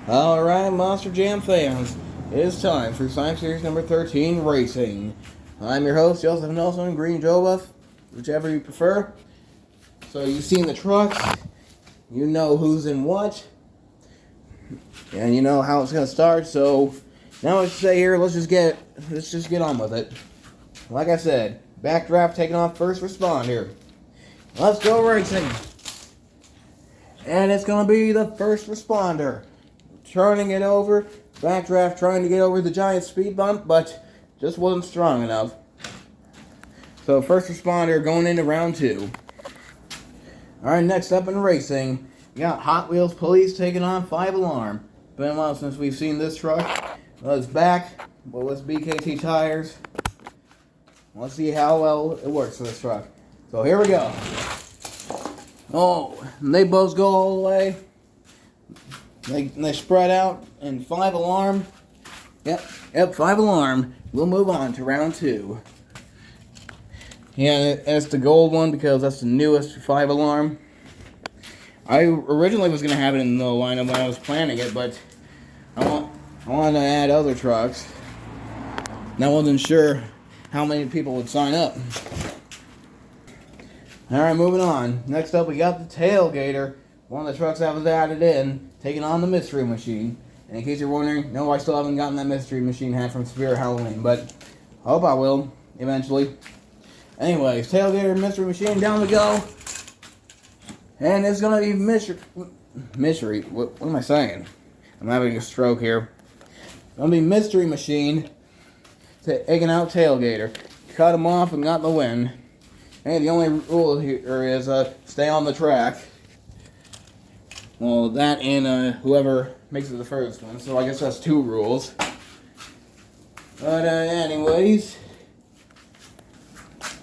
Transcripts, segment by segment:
Alright, Monster Jam fans, it is time for Science Series number 13 Racing. I'm your host, Joseph Nelson, Green Jobuff, whichever you prefer. So you've seen the trucks, you know who's in what, and you know how it's going to start, so now let's say here, let's just get on with it. Like I said, backdraft taking off first responder. Let's go racing. And it's going to be the first responder. Turning it over, backdraft trying to get over the giant speed bump, but just wasn't strong enough. So first responder going into round 2. Alright, next up in racing, we got Hot Wheels Police taking on 5 Alarm. Been a while since we've seen this truck. Well, it's back, but with BKT tires. Let's see how well it works for this truck. So here we go. Oh, and they both go all the way. They spread out, and 5 Alarm. Yep, 5 Alarm. We'll move on to round 2. Yeah, it's the gold one because that's the newest 5 Alarm. I originally was going to have it in the lineup when I was planning it, but I wanted to add other trucks. And I wasn't sure how many people would sign up. Alright, moving on. Next up, we got the Tailgater. One of the trucks that was added in, taking on the Mystery Machine. And in case you're wondering, no, I still haven't gotten that Mystery Machine hat from Spirit Halloween, but I hope I will, eventually. Anyways, Tailgater Mystery Machine, down we go. And it's gonna be Mystery, what am I saying? I'm having a stroke here. It's gonna be Mystery Machine taking out Tailgater. Cut him off and got the win. And the only rule here is stay on the track. Well, that and whoever makes it the first one. So I guess that's 2 rules. But anyways.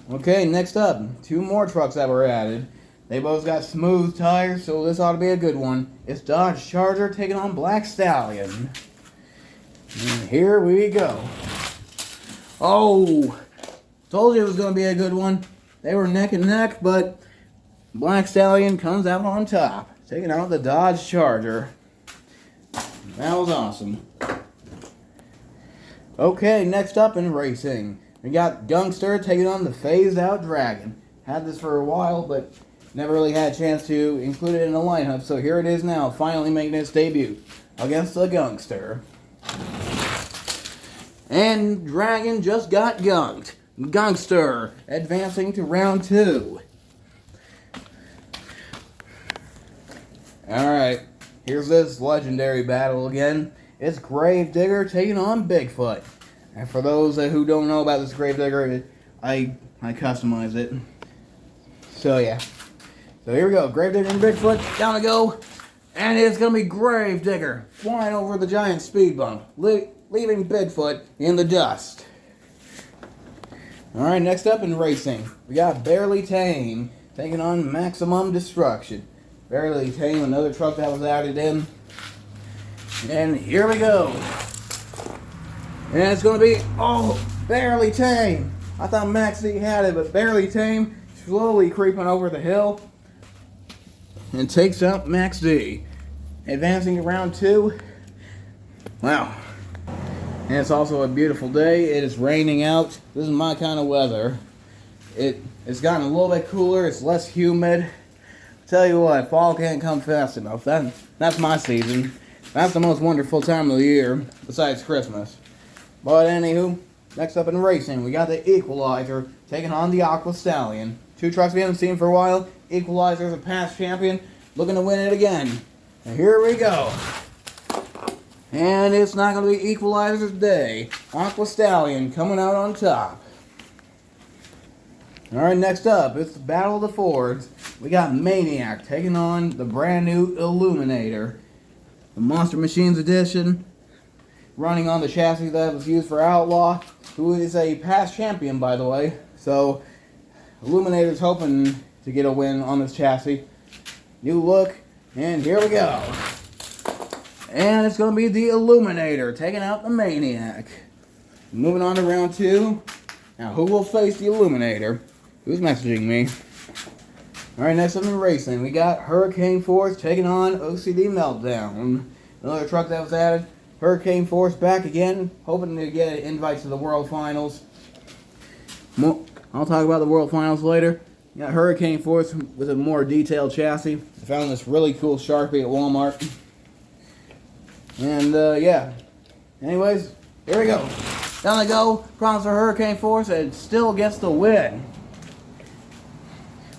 Okay, next up. 2 more trucks that were added. They both got smooth tires, so this ought to be a good one. It's Dodge Charger taking on Black Stallion. And here we go. Oh! Told you it was going to be a good one. They were neck and neck, but Black Stallion comes out on top. Taking out the Dodge Charger. That was awesome. Okay, next up in racing, we got Gunkster taking on the Phased Out Dragon. Had this for a while, but never really had a chance to include it in the lineup, so here it is now, finally making its debut against the Gunkster. And Dragon just got gunked. Gunkster advancing to round 2. Alright, here's this legendary battle again. It's Gravedigger taking on Bigfoot. And for those who don't know about this Gravedigger, I customized it. So yeah. So here we go, Gravedigger and Bigfoot, down we go. And it's going to be Gravedigger flying over the giant speed bump, leaving Bigfoot in the dust. Alright, next up in racing, we got Barely Tame taking on Maximum Destruction. Barely Tame, another truck that was added in. And here we go. And it's going to be, Barely Tame. I thought Max D had it, but Barely Tame slowly creeping over the hill. And takes out Max D. Advancing to round 2. Wow. And it's also a beautiful day. It is raining out. This is my kind of weather. It's gotten a little bit cooler. It's less humid. Tell you what, fall can't come fast enough. That's my season. That's the most wonderful time of the year, besides Christmas. But anywho, next up in racing, we got the Equalizer taking on the Aqua Stallion. 2 trucks we haven't seen for a while. Equalizer's a past champion, looking to win it again. And here we go. And it's not going to be Equalizer's day. Aqua Stallion coming out on top. Alright, next up, it's the Battle of the Fords. We got Maniac taking on the brand new Illuminator. The Monster Machines edition. Running on the chassis that was used for Outlaw, who is a past champion, by the way. So, Illuminator's hoping to get a win on this chassis. New look, and here we go. And it's going to be the Illuminator taking out the Maniac. Moving on to round 2. Now, who will face the Illuminator? Who's messaging me? Alright, next up in racing, we got Hurricane Force taking on OCD Meltdown. Another truck that was added. Hurricane Force back again, hoping to get invites to the World Finals. I'll talk about the World Finals later. Got Hurricane Force with a more detailed chassis. I found this really cool Sharpie at Walmart. And yeah. Anyways, here we go. Down they go. Problems for Hurricane Force, and still gets the win.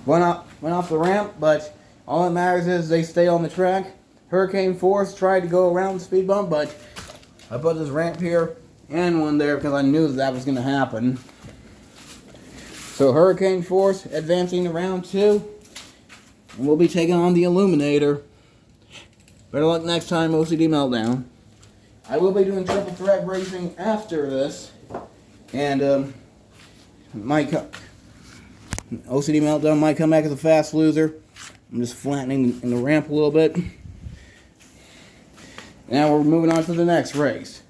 Went off the ramp, but all that matters is they stay on the track. Hurricane Force tried to go around the speed bump, but I put this ramp here and one there because I knew that was going to happen. So Hurricane Force advancing to round 2. And we'll be taking on the Illuminator. Better luck next time, OCD Meltdown. I will be doing triple threat racing after this. And OCD Meltdown might come back as a fast loser. I'm just flattening in the ramp a little bit. Now we're moving on to the next race.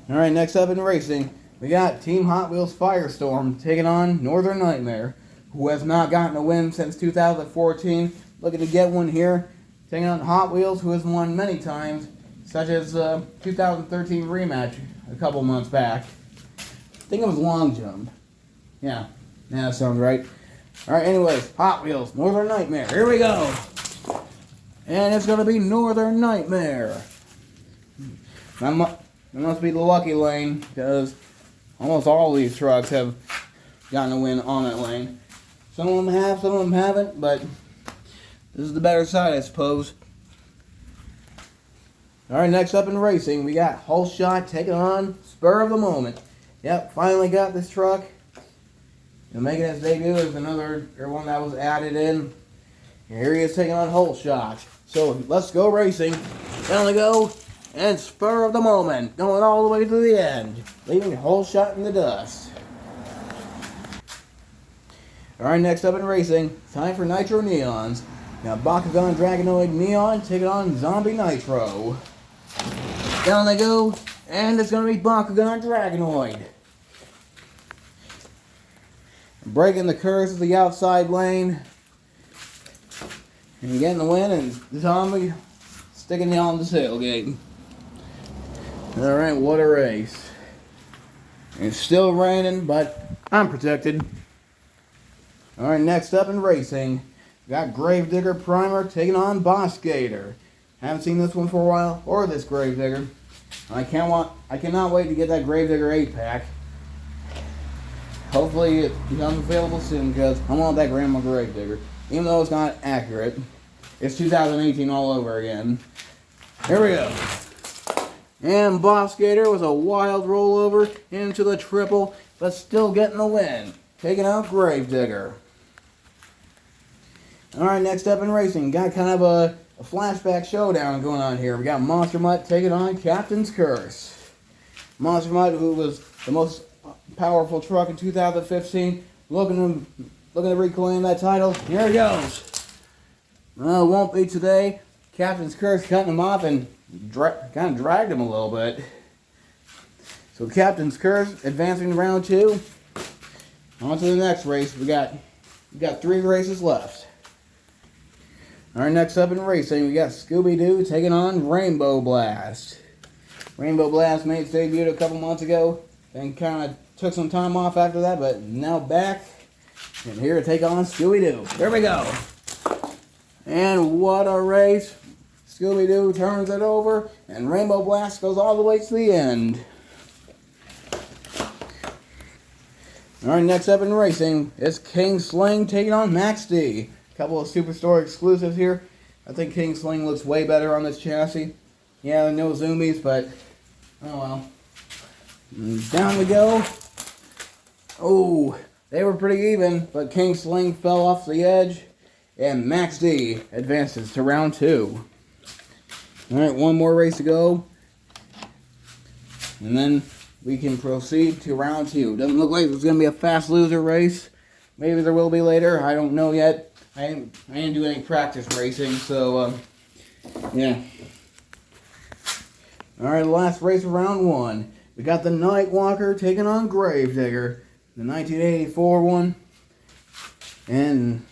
Alright, next up in racing, we got Team Hot Wheels Firestorm taking on Northern Nightmare, who has not gotten a win since 2014. Looking to get one here. Taking on Hot Wheels, who has won many times, such as 2013 rematch a couple months back. I think it was Long Jump. Yeah, that sounds right. Alright, anyways, Hot Wheels, Northern Nightmare. Here we go. And it's going to be Northern Nightmare. That must be the lucky lane, because almost all of these trucks have gotten a win on that lane. Some of them have, some of them haven't, but this is the better side, I suppose. Alright, next up in racing, we got Holeshot taking on Spur of the Moment. Yep, finally got this truck. And making his debut is another one that was added in. And here he is taking on Holeshot. So let's go racing. Down they go. And Spur of the Moment going all the way to the end, leaving Holeshot in the dust. Alright, next up in racing, time for Nitro Neons. Now Bakugan Dragonoid Neon taking on Zombie Nitro. Down they go, and it's going to be Bakugan Dragonoid. Breaking the curves of the outside lane. And getting the win, and Zombie sticking it on the tailgate. Alright, what a race. It's still raining, but I'm protected. Alright, next up in racing, we got Gravedigger Primer taking on Boss Gator. Haven't seen this one for a while, or this Gravedigger. I cannot wait to get that Gravedigger 8-pack. Hopefully it becomes available soon, because I want that Grandma Gravedigger. Even though it's not accurate. It's 2018 all over again. Here we go. And Boss Gator was a wild rollover into the triple, but still getting the win. Taking out Gravedigger. Alright, next up in racing, got kind of a flashback showdown going on here. We got Monster Mutt taking on Captain's Curse. Monster Mutt, who was the most powerful truck in 2015, looking to reclaim that title. Here he goes. Well, it won't be today. Captain's Curse cutting him off and kind of dragged him a little bit. So Captain's Curse advancing to round 2. On to the next race. We got 3 races left. Alright, next up in racing, we got Scooby-Doo taking on Rainbow Blast. Rainbow Blast made its debut a couple months ago, and kind of took some time off after that, but now back, and here to take on Scooby-Doo. There we go. And what a race. Scooby-Doo turns it over, and Rainbow Blast goes all the way to the end. Alright, next up in racing, it's King Sling taking on Max D. Couple of Superstore exclusives here. I think King Sling looks way better on this chassis. Yeah, no zoomies, but oh well. And down we go. Oh, they were pretty even, but King Sling fell off the edge, and Max D advances to round 2. Alright, one more race to go, and then we can proceed to round 2. Doesn't look like it's going to be a fast loser race. Maybe there will be later. I don't know yet. I didn't do any practice racing, so yeah. Alright, the last race of round 1. We got the Nightwalker taking on Gravedigger, the 1984 one. And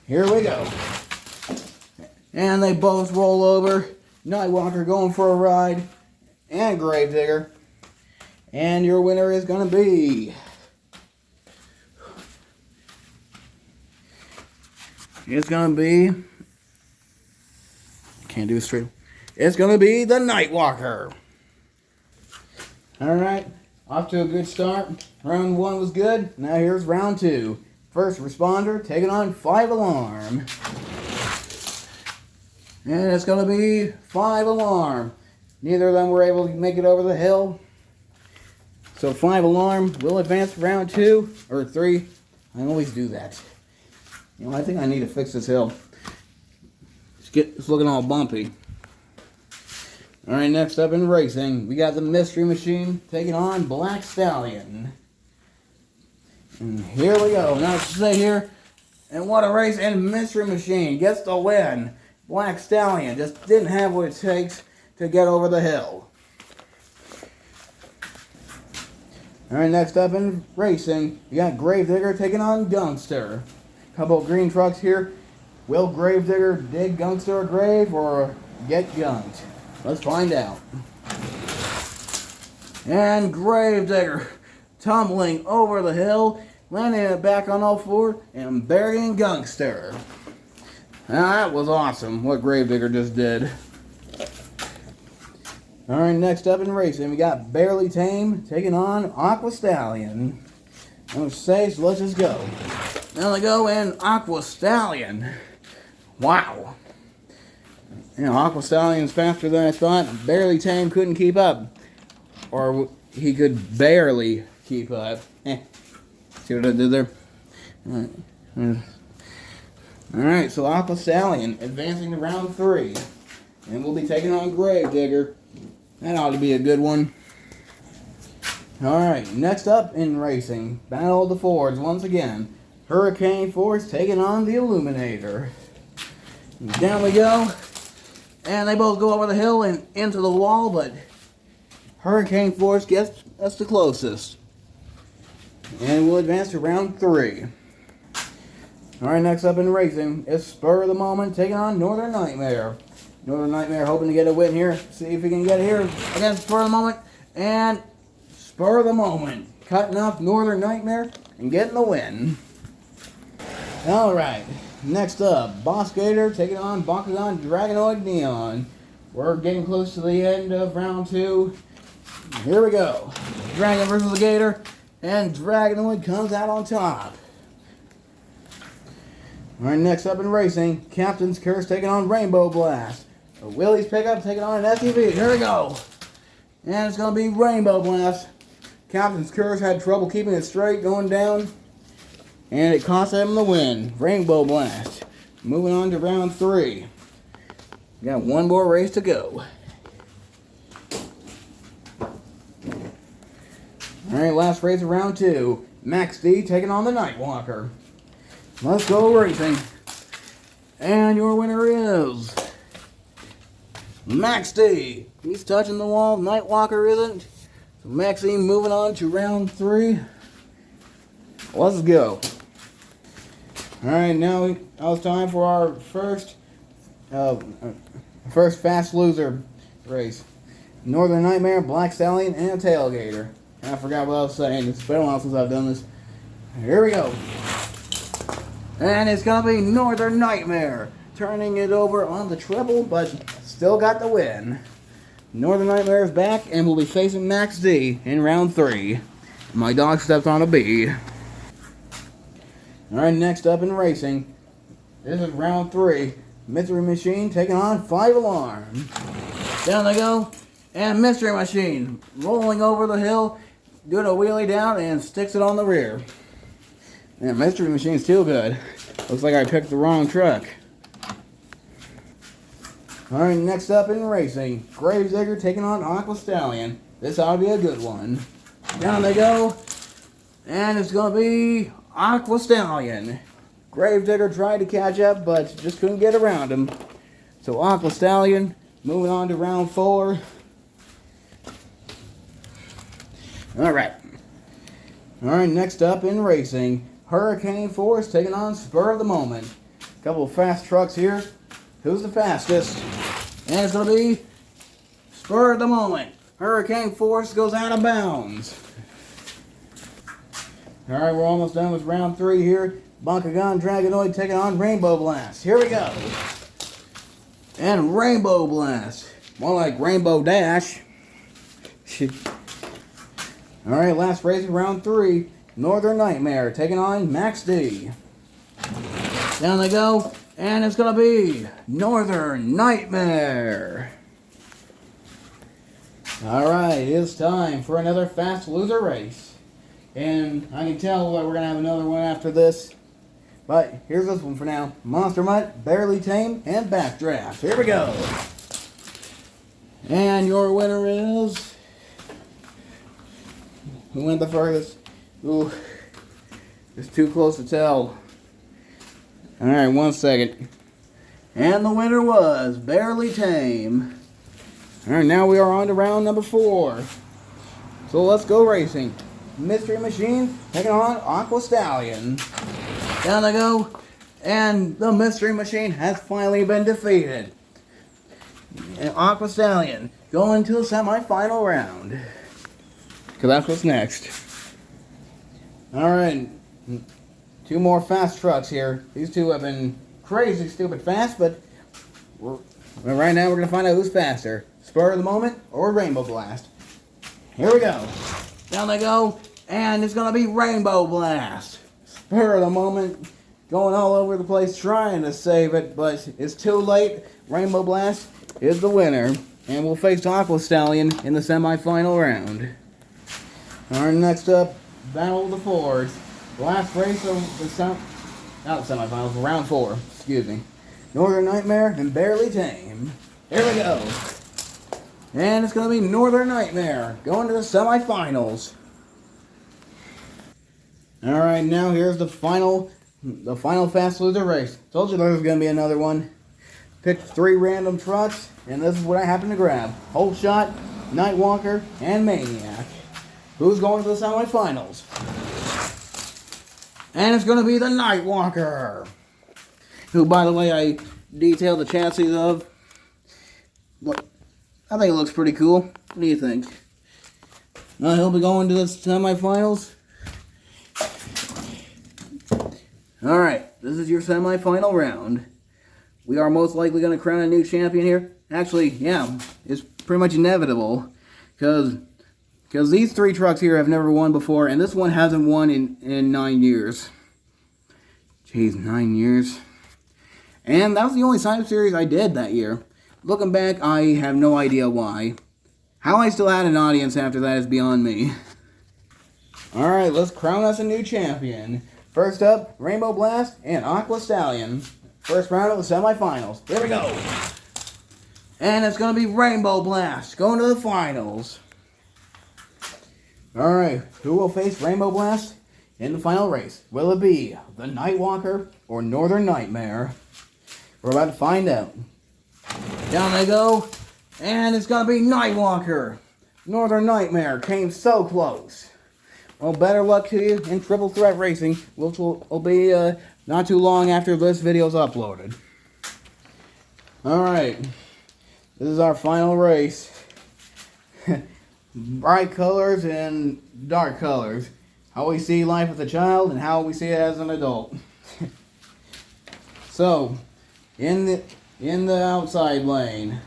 here we go. And they both roll over. Nightwalker going for a ride. And Gravedigger. And your winner is going to be... It's going to be... Can't do it straight. It's going to be the Nightwalker. Alright, off to a good start. Round 1 was good. Now here's round 2. First responder taking on 5 Alarm. And it's going to be 5 Alarm. Neither of them were able to make it over the hill. So 5 Alarm will advance to round 2 or 3. I always do that. You know, I think I need to fix this hill. It's looking all bumpy. Alright, next up in racing, we got the Mystery Machine taking on Black Stallion. And here we go. Now to say here, and what a race, and Mystery Machine gets the win. Black Stallion just didn't have what it takes to get over the hill. Alright, next up in racing, we got Gravedigger taking on Gunkster. Couple of green trucks here. Will Gravedigger dig Gunkster a grave or get gunked? Let's find out. And Gravedigger tumbling over the hill, landing it back on all four, and burying Gunkster. Now that was awesome, what Gravedigger just did. Alright, next up in racing, we got Barely Tame taking on Aqua Stallion. I'm going to say, so let's just go. Now they go, and Aqua Stallion. Wow. You know, Aqua Stallion's faster than I thought. Barely Tame couldn't keep up. Or he could barely keep up. See what I did there? Alright, so Aqua Stallion advancing to round 3. And we'll be taking on Gravedigger. That ought to be a good one. Alright, next up in racing, Battle of the Fords once again. Hurricane Force taking on the Illuminator. Down we go. And they both go over the hill and into the wall, but Hurricane Force gets us the closest. And we'll advance to round 3. Alright, next up in racing is Spur of the Moment taking on Northern Nightmare. Northern Nightmare hoping to get a win here. See if he can get here against Spur of the Moment. And Spur of the Moment cutting off Northern Nightmare and getting the win. Alright, next up, Boss Gator taking on Bakugan Dragonoid Neon. We're getting close to the end of round 2. Here we go. Dragon versus the Gator, and Dragonoid comes out on top. Alright, next up in racing, Captain's Curse taking on Rainbow Blast. Willie's Pickup taking on an SUV. Here we go. And it's going to be Rainbow Blast. Captain's Curse had trouble keeping it straight going down. And it cost him the win. Rainbow Blast. Moving on to round 3. We got one more race to go. Alright, last race of round 2. Max D taking on the Nightwalker. Let's go racing. And your winner is Max D. He's touching the wall. Nightwalker isn't. So Max D moving on to round 3. Let's go. Alright, now it's time for our first Fast Loser race. Northern Nightmare, Black Stallion, and a Tailgater. I forgot what I was saying. It's been a while since I've done this. Here we go. And it's going to be Northern Nightmare. Turning it over on the treble, but still got the win. Northern Nightmare is back and will be facing Max D in round 3. My dog stepped on a bee. Alright, next up in racing, this is round 3. Mystery Machine taking on 5 Alarm. Down they go, and Mystery Machine rolling over the hill, doing a wheelie down, and sticks it on the rear. Man, Mystery Machine's too good. Looks like I picked the wrong truck. Alright, next up in racing, Gravedigger taking on Aqua Stallion. This ought to be a good one. Down they go, and it's going to be Aqua Stallion. Gravedigger tried to catch up, but just couldn't get around him. So Aqua Stallion moving on to round 4. Alright. Alright, next up in racing, Hurricane Force taking on Spur of the Moment. A couple of fast trucks here. who's the fastest. And it's going to be spur of the moment. Hurricane Force goes out of bounds. Alright, we're almost done with round 3 here. Bakugan Dragonoid taking on Rainbow Blast. Here we go. And Rainbow Blast. More like Rainbow Dash. Alright, last race of round 3. Northern Nightmare taking on Max D. Down they go. And it's going to be Northern Nightmare. Alright, it's time for another fast loser race. And I can tell that we're going to have another one after this. But here's this one for now. Monster Mutt, Barely Tame, and Backdraft. Here we go. And your winner is... Who went the furthest? Ooh, it's too close to tell. Alright, 1 second. And the winner was Barely Tame. Alright, now we are on to round number 4. So let's go racing. Mystery Machine taking on Aqua Stallion. Down they go. And the Mystery Machine has finally been defeated. And Aqua Stallion going to the semi-final round. Because that's what's next. Alright. 2 more fast trucks here. These 2 have been crazy stupid fast, but right now we're going to find out who's faster. Spur of the Moment or Rainbow Blast. Here we go. Down they go. And it's going to be Rainbow Blast. Spur of the Moment going all over the place trying to save it, but it's too late. Rainbow Blast is the winner. And we'll face Aqua Stallion in the semi-final round. Alright, next up, Battle of the Fords. Last race of the semifinals, round 4, excuse me. Northern Nightmare and Barely Tame. Here we go. And it's going to be Northern Nightmare going to the semifinals. Alright, now here's the final fast loser race. Told you there was going to be another one. Picked 3 random trucks, and this is what I happened to grab. Whole Shot, Nightwalker, and Maniac. Who's going to the semifinals? And it's going to be the Nightwalker. Who, by the way, I detailed the chassis of. Look, I think it looks pretty cool. What do you think? He'll be going to the semifinals. Alright, this is your semifinal round. We are most likely going to crown a new champion here. Actually, yeah, it's pretty much inevitable. Because these 3 trucks here have never won before, and this one hasn't won in 9 years. Jeez, 9 years. And that was the only Sign Up Series I did that year. Looking back, I have no idea why. How I still had an audience after that is beyond me. Alright, let's crown us a new champion. First up, Rainbow Blast and Aqua Stallion. First round of the semifinals. Here we go. And it's going to be Rainbow Blast going to the finals. Alright, who will face Rainbow Blast in the final race? Will it be the Nightwalker or Northern Nightmare? We're about to find out. Down they go, and it's going to be Nightwalker. Northern Nightmare came so close. Well, better luck to you in Triple Threat Racing, which will be not too long after this video is uploaded. Alright, this is our final race. Bright colors and dark colors. How we see life as a child and how we see it as an adult. So, in the outside lane,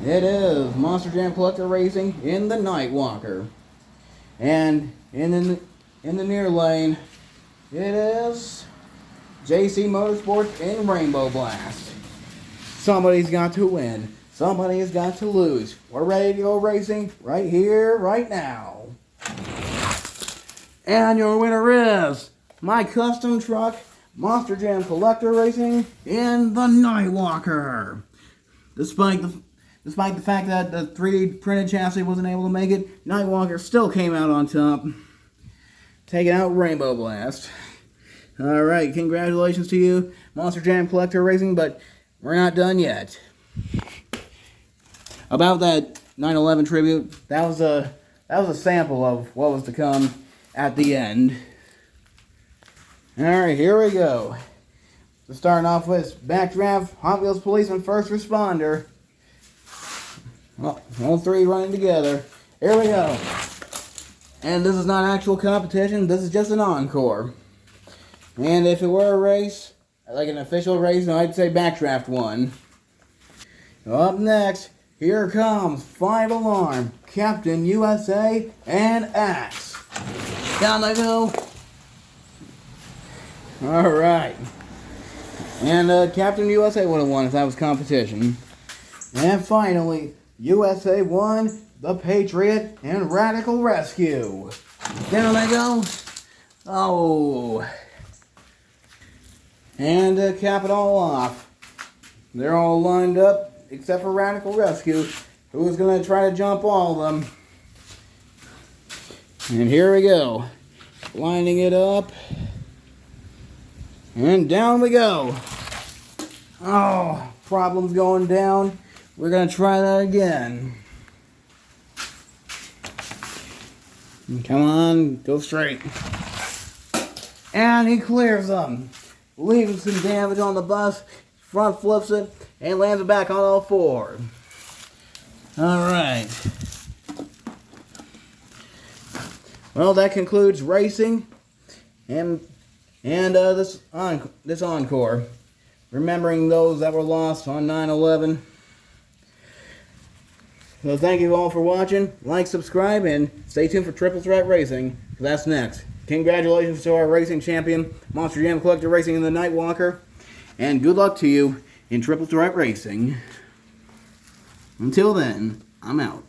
it is Monster Jam Collector Racing in the Nightwalker. And in the near lane, it is JC Motorsports in Rainbow Blast. Somebody's got to win. Somebody has got to lose. We're ready to go racing right here, right now. And your winner is my custom truck, Monster Jam Collector Racing in the Nightwalker. Despite the fact that the 3D printed chassis wasn't able to make it, Nightwalker still came out on top, taking out Rainbow Blast. Alright, congratulations to you, Monster Jam Collector Racing, but we're not done yet. About that 9/11 tribute, that was a sample of what was to come at the end. Alright, here we go. So starting off with Backdraft, Hot Wheels Policeman, First Responder. Well, all three running together. Here we go. And this is not actual competition, this is just an encore. And if it were a race, like an official race, I'd say Backdraft won. Up next, here comes Five Alarm, Captain USA, and Axe. Down they go. Alright. And Captain USA would have won if that was competition. And finally, USA won the Patriot and Radical Rescue. Down they go. Oh. And to cap it all off, they're all lined up except for Radical Rescue, who's going to try to jump all of them. And here we go. Lining it up. And down we go. Oh, problem's going down. We're going to try that again. Come on, go straight. And he clears them, leaving some damage on the bus, front flips it, and lands it back on all four. Alright. Well, that concludes racing and this encore. Remembering those that were lost on 9/11. So thank you all for watching. Like, subscribe, and stay tuned for Triple Threat Racing. That's next. Congratulations to our racing champion, Monster Jam Collector Racing in the Nightwalker. And good luck to you in Triple Threat Racing. Until then, I'm out.